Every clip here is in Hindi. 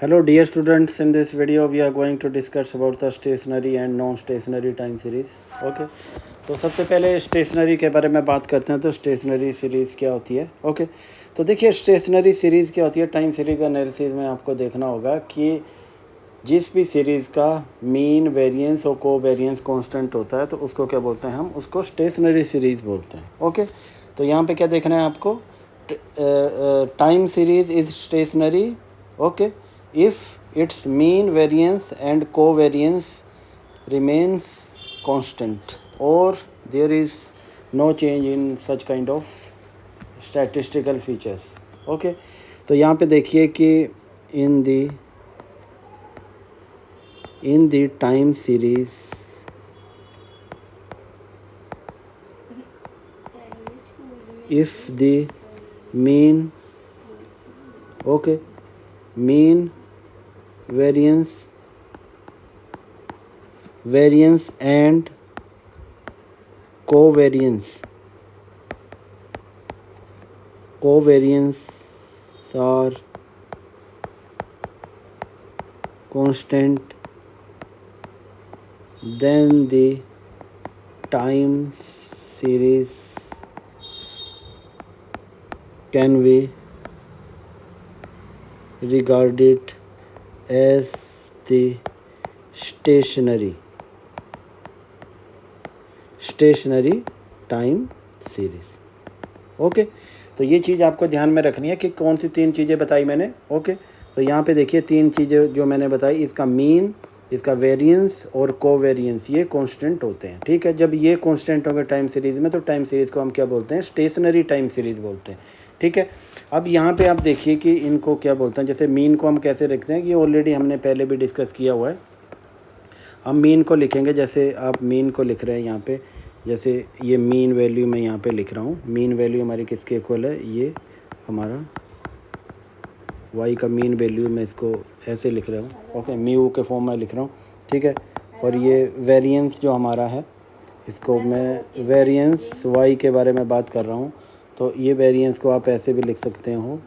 Hello dear students, in this video we are going to discuss about the stationary and non-stationary time series. Okay. तो सबसे पहले स्टेशनरी के बारे में बात करते हैं। तो स्टेशनरी सीरीज़ क्या होती है? ओके तो देखिए स्टेशनरी सीरीज़ क्या होती है। टाइम सीरीज़ एनालिसिस में आपको देखना होगा कि जिस भी सीरीज़ का मीन वेरिएंस और कोवेरिएंस कांस्टेंट होता है तो उसको क्या बोलते हैं, हम उसको स्टेशनरी सीरीज़ बोलते हैं। ओके तो यहाँ पे क्या देखना है आपको, time series is stationary okay if its mean variance and covariance remains constant or there is no change in such kind of statistical features. Okay तो यहाँ पे देखिए कि in the time series if the mean variance and covariance are constant, then the time series can be regarded as the stationary time series. Okay तो ये चीज़ आपको ध्यान में रखनी है कि कौन सी तीन चीज़ें बताई मैंने। ओके तो यहाँ पे देखिए तीन चीज़ें जो मैंने बताई, इसका मीन, इसका वेरिएंस और कोवेरिएंस, ये कांस्टेंट होते हैं। ठीक है, जब ये कांस्टेंट होंगे टाइम सीरीज़ में तो टाइम सीरीज़ को हम क्या बोलते हैं, स्टेशनरी टाइम सीरीज़ बोलते हैं। ठीक है, अब यहाँ पे आप देखिए कि इनको क्या बोलते हैं। जैसे मीन को हम कैसे रखते हैं, ये ऑलरेडी हमने पहले भी डिस्कस किया हुआ है। हम मीन को लिखेंगे, जैसे आप मीन को लिख रहे हैं यहाँ पे, जैसे ये मीन वैल्यू मैं यहाँ पे लिख रहा हूँ। मीन वैल्यू हमारी किसके इक्वल है, ये हमारा y का मीन वैल्यू, मैं इसको ऐसे लिख रहा हूँ। ओके म्यू के फॉर्म में लिख रहा हूँ। ठीक है, और ये वेरिएंस जो हमारा है, इसको मैं वेरिएंस y के बारे में बात कर रहा हूँ। तो ये वेरिएंस को आप ऐसे भी लिख सकते हो,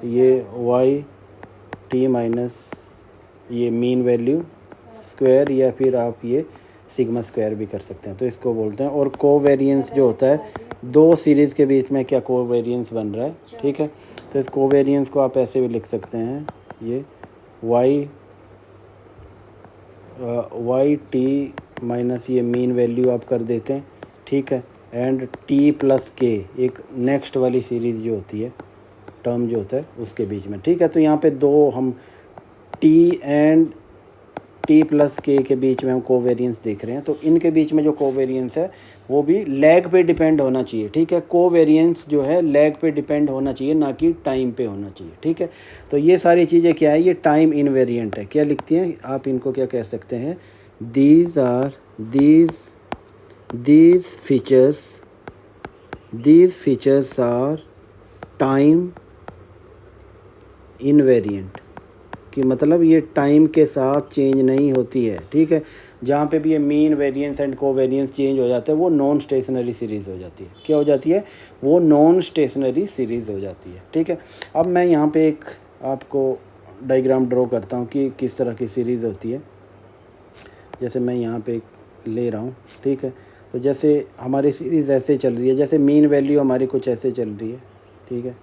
ये y t माइनस ये मीन वैल्यू स्क्वायर, या फिर आप ये सिग्मा स्क्वायर भी कर सकते हैं। तो इसको बोलते हैं। और कोवेरिएंस जो होता है, दो सीरीज़ के बीच में क्या कोवेरिएंस बन रहा है। ठीक है, तो इस कोवेरिएंस को आप ऐसे भी लिख सकते हैं, ये y t माइनस ये मीन वैल्यू आप कर देते हैं। ठीक है, एंड t प्लस k, एक नेक्स्ट वाली सीरीज़ जो होती है, टर्म जो होता है उसके बीच में। ठीक है, तो यहाँ पे दो हम t एंड t प्लस के बीच में हम कोवेरिएंस देख रहे हैं। तो इनके बीच में जो कोवेरिएंस है वो भी लैग पे डिपेंड होना चाहिए। ठीक है, कोवेरिएंस जो है लैग पे डिपेंड होना चाहिए, ना कि टाइम पे होना चाहिए। ठीक है, तो ये सारी चीज़ें क्या है, ये टाइम इनवेरिएंट है। क्या लिखती हैं आप, इनको क्या कह सकते हैं, these features are time invariant, कि मतलब ये टाइम के साथ चेंज नहीं होती है। ठीक है, जहाँ पे भी ये mean variance and covariance change हो जाता है वो नॉन स्टेशनरी सीरीज़ हो जाती है। क्या हो जाती है, वो नॉन स्टेशनरी सीरीज़ हो जाती है। ठीक है, अब मैं यहाँ पे एक आपको डायग्राम ड्रॉ करता हूँ कि किस तरह की सीरीज़ होती है। जैसे मैं यहाँ पे ले रहा हूँ। ठीक है, तो जैसे हमारी सीरीज़ ऐसे चल रही है, जैसे मीन वैल्यू हमारी कुछ ऐसे चल रही है। ठीक है,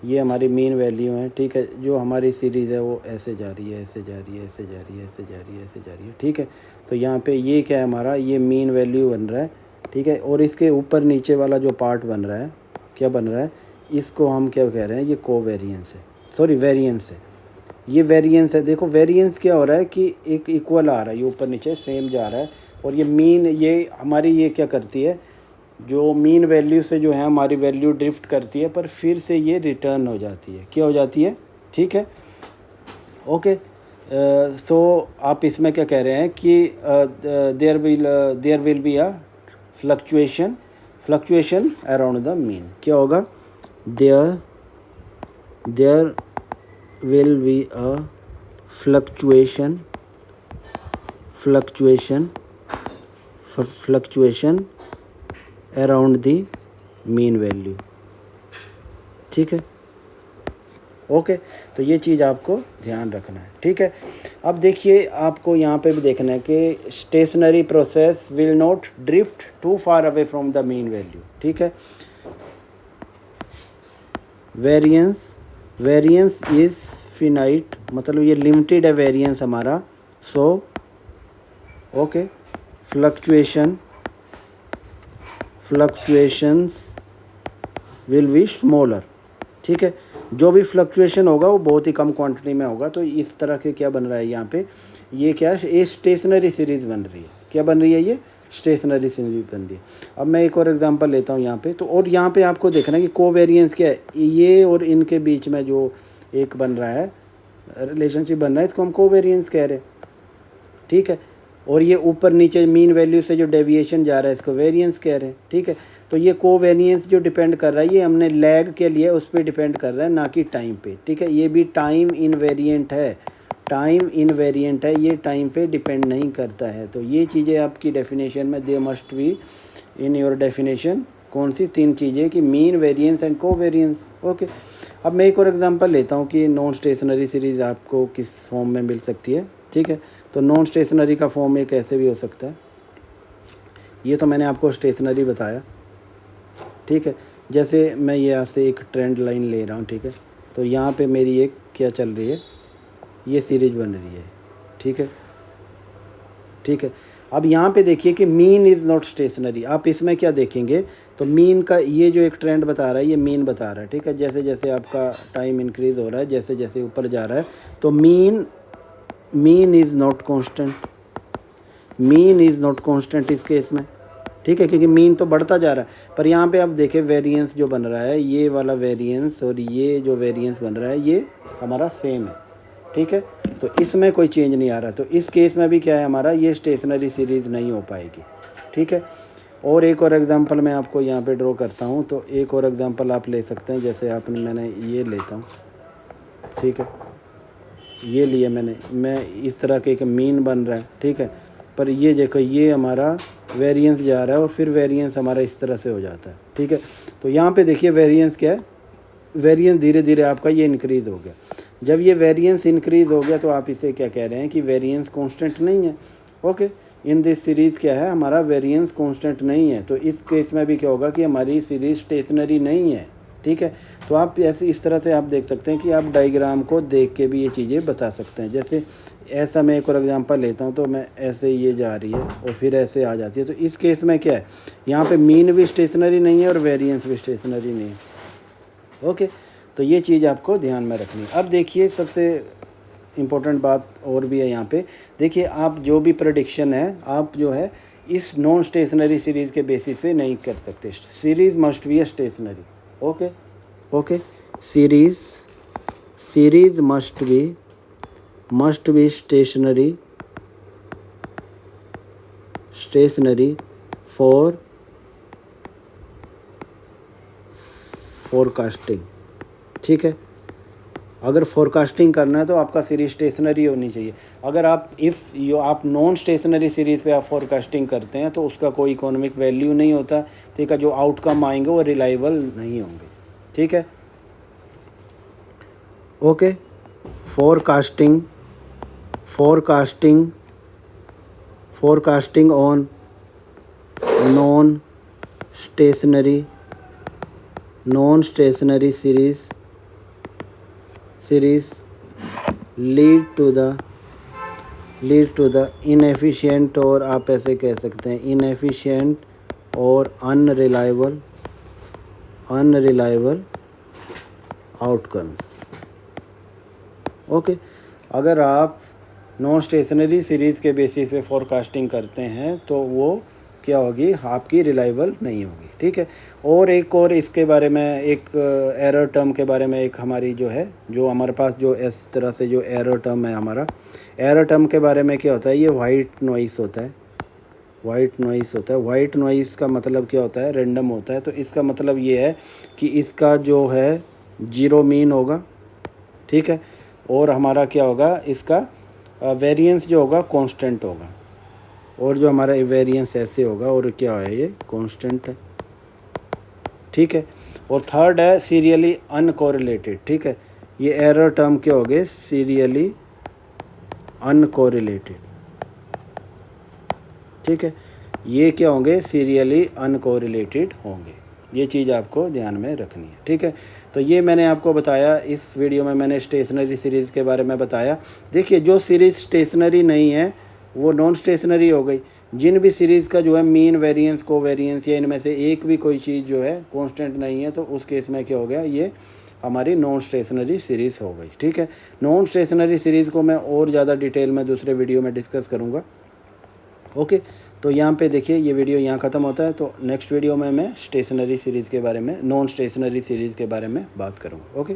ये हमारी मीन वैल्यू है। ठीक है, जो हमारी सीरीज़ है वो ऐसे जा रही है, ऐसे जा रही है, ऐसे जा रही है, ऐसे जा रही है, ऐसे जा रही है। ठीक है, तो यहाँ पे ये क्या है, हमारा ये मीन वैल्यू बन रहा है। ठीक है, और इसके ऊपर नीचे वाला जो पार्ट बन रहा है, क्या बन रहा है, इसको हम क्या कह रहे हैं, ये कोवेरिएंस है, सॉरी वेरिएंस है। ये वेरिएंस है। देखो वेरिएंस क्या हो रहा है कि एक इक्वल आ रहा है, ये ऊपर नीचे सेम जा रहा है। और ये मीन, ये हमारी ये क्या करती है, जो मीन वैल्यू से जो है हमारी वैल्यू ड्रिफ्ट करती है, पर फिर से ये रिटर्न हो जाती है। क्या हो जाती है, ठीक है। ओके सो आप इसमें क्या कह रहे हैं कि there will be a fluctuation around the mean. क्या होगा, there will be a fluctuation around the mean value. ठीक है, ओके, तो ये चीज़ आपको ध्यान रखना है, ठीक है। अब देखिए आपको यहाँ पे भी देखना है कि stationary process will not drift too far away from the mean value, ठीक है। वेरिएंस इज़ फिनाइट, मतलब ये लिमिटेड है वेरिएंस हमारा। So okay, fluctuations will be smaller, ठीक है। जो भी फ्लक्चुएशन होगा वो बहुत ही कम क्वांटिटी में होगा। तो इस तरह के क्या बन रहा है यहाँ पे, ये क्या है, ये स्टेशनरी सीरीज़ बन रही है। क्या बन रही है, ये स्टेशनरी सीरीज बन रही है। अब मैं एक और एग्जांपल लेता हूँ यहाँ पे। तो और यहाँ पे आपको देखना है कि कोवेरिएंस क्या है, ये और इनके बीच में जो एक बन रहा है रिलेशनशिप बन रहा है, इसको हम कोवेरिएंस कह रहे हैं, ठीक है। और ये ऊपर नीचे मीन वैल्यू से जो डेविएशन जा रहा है इसको वेरिएंस कह रहे हैं, ठीक है। तो ये कोवेरिएंस जो डिपेंड कर रहा है, ये हमने लैग के लिए उस पर डिपेंड कर रहा है, ना कि टाइम पे, ठीक है। ये भी टाइम इनवेरिएंट है, ये टाइम पे डिपेंड नहीं करता है। तो ये चीज़ें आपकी डेफिनेशन में they must be in your definition. कौन सी 3 चीज़ें कि mean, variance and covariance, okay. अब मैं एक और एग्जांपल लेता हूँ कि नॉन स्टेशनरी सीरीज़ आपको किस फॉर्म में मिल सकती है, ठीक है। तो नॉन स्टेशनरी का फॉर्म एक ऐसे भी हो सकता है, ये तो मैंने आपको स्टेशनरी बताया, ठीक है। जैसे मैं यहाँ से एक ट्रेंड लाइन ले रहा हूँ, ठीक है। तो यहाँ पे मेरी एक क्या चल रही है, ये सीरीज बन रही है, ठीक है, ठीक है। अब यहाँ पे देखिए कि मीन इज़ नॉट स्टेशनरी। आप इसमें क्या देखेंगे, तो मीन का ये जो एक ट्रेंड बता रहा है, ये मीन बता रहा है, ठीक है। जैसे जैसे आपका टाइम इंक्रीज़ हो रहा है, जैसे जैसे ऊपर जा रहा है, तो मीन इज़ नॉट कांस्टेंट इस केस में, ठीक है, क्योंकि मीन तो बढ़ता जा रहा है। पर यहाँ पे आप देखें वेरिएंस जो बन रहा है, ये वाला वेरिएंस और ये जो वेरिएंस बन रहा है, ये हमारा सेम है, ठीक है। तो इसमें कोई चेंज नहीं आ रहा। तो इस केस में भी क्या है हमारा, ये स्टेशनरी सीरीज़ नहीं हो पाएगी, ठीक है। और एक और एग्जांपल मैं आपको यहाँ पे ड्रॉ करता हूँ। तो एक और एग्जांपल आप ले सकते हैं, जैसे आपने, मैंने ये लेता हूँ, ठीक है, ये लिया मैं इस तरह के एक मीन बन रहा है, ठीक है। पर ये देखो, ये हमारा वेरिएंस जा रहा है और फिर वेरिएंस हमारा इस तरह से हो जाता है, ठीक है। तो यहाँ पे देखिए वेरिएंस क्या है, वेरिएंस धीरे धीरे आपका ये इंक्रीज़ हो गया। जब ये वेरिएंस इंक्रीज़ हो गया तो आप इसे क्या कह रहे हैं कि वेरिएंस कांस्टेंट नहीं है, ओके। इन दिस सीरीज़ क्या है, हमारा वेरिएंस कांस्टेंट नहीं है। तो इस केस में भी क्या होगा कि हमारी सीरीज़ स्टेशनरी नहीं है, ठीक है। तो आप ऐसे इस तरह से आप देख सकते हैं कि आप डायग्राम को देख के भी ये चीज़ें बता सकते हैं। जैसे ऐसा मैं एक और एग्जांपल लेता हूँ, तो मैं ऐसे ये जा रही है और फिर ऐसे आ जाती है। तो इस केस में क्या है, यहाँ पे मीन भी स्टेशनरी नहीं है और वेरिएंस भी स्टेशनरी नहीं है, ओके। तो ये चीज़ आपको ध्यान में रखनी है। अब देखिए सबसे इम्पोर्टेंट बात और भी है यहाँ पे। देखिए आप जो भी प्रेडिक्शन है, आप जो है इस नॉन स्टेशनरी सीरीज़ के बेसिस पे नहीं कर सकते। Series must be a stationary, okay, okay. Series must be stationary for forecasting, ठीक है। अगर फोरकास्टिंग करना है तो आपका सीरीज स्टेशनरी होनी चाहिए। अगर आप आप नॉन स्टेशनरी सीरीज़ पे आप फोरकास्टिंग करते हैं तो उसका कोई इकोनॉमिक वैल्यू नहीं होता, ठीक है। जो आउटकम आएंगे वो रिलायबल नहीं होंगे, ठीक है, okay. Forecasting on non stationary series lead to the inefficient, और आप ऐसे कह सकते हैं इनएफिशिएंट और अनरिलायबल आउटकम्स, ओके। अगर आप नॉन स्टेशनरी सीरीज़ के बेसिस पे फोरकास्टिंग करते हैं तो वो क्या होगी, आपकी रिलायबल नहीं होगी, ठीक है। और एक और इसके बारे में एक एरर टर्म के बारे में एक हमारी जो है, जो हमारे पास जो इस तरह से जो एरर टर्म है, हमारा एरर टर्म के बारे में क्या होता है, ये वाइट नॉइस होता है। वाइट नॉइस का मतलब क्या होता है, रैंडम होता है। तो इसका मतलब ये है कि इसका जो है जीरो मीन होगा, ठीक है। और हमारा क्या होगा, इसका वेरिएंस जो होगा कांस्टेंट होगा, और जो हमारा वेरिएंस ऐसे होगा, और क्या है ये कांस्टेंट है, ठीक है। और थर्ड है सीरियली अनकोरिलेटेड, ठीक है। ये एरर टर्म क्या हो गए, सीरियली अनकोरिलेटेड, ठीक है, ये क्या होंगे, सीरियली अनकोरिलेटेड होंगे। ये चीज़ आपको ध्यान में रखनी है, ठीक है। तो ये मैंने आपको बताया, इस वीडियो में मैंने स्टेशनरी सीरीज़ के बारे में बताया। देखिए जो सीरीज़ स्टेशनरी नहीं है वो नॉन स्टेशनरी हो गई। जिन भी सीरीज़ का जो है मीन वेरिएंस कोवेरिएंस या इनमें से एक भी कोई चीज़ जो है कांस्टेंट नहीं है, तो उस केस में क्या हो गया, ये हमारी नॉन स्टेशनरी सीरीज़ हो गई, ठीक है। नॉन स्टेशनरी सीरीज़ को मैं और ज़्यादा डिटेल में दूसरे वीडियो में डिस्कस करूँगा। ओके, तो यहाँ पे देखिए ये वीडियो यहाँ ख़त्म होता है। तो नेक्स्ट वीडियो में मैं स्टेशनरी सीरीज़ के बारे में, नॉन स्टेशनरी सीरीज़ के बारे में बात करूँगा। ओके।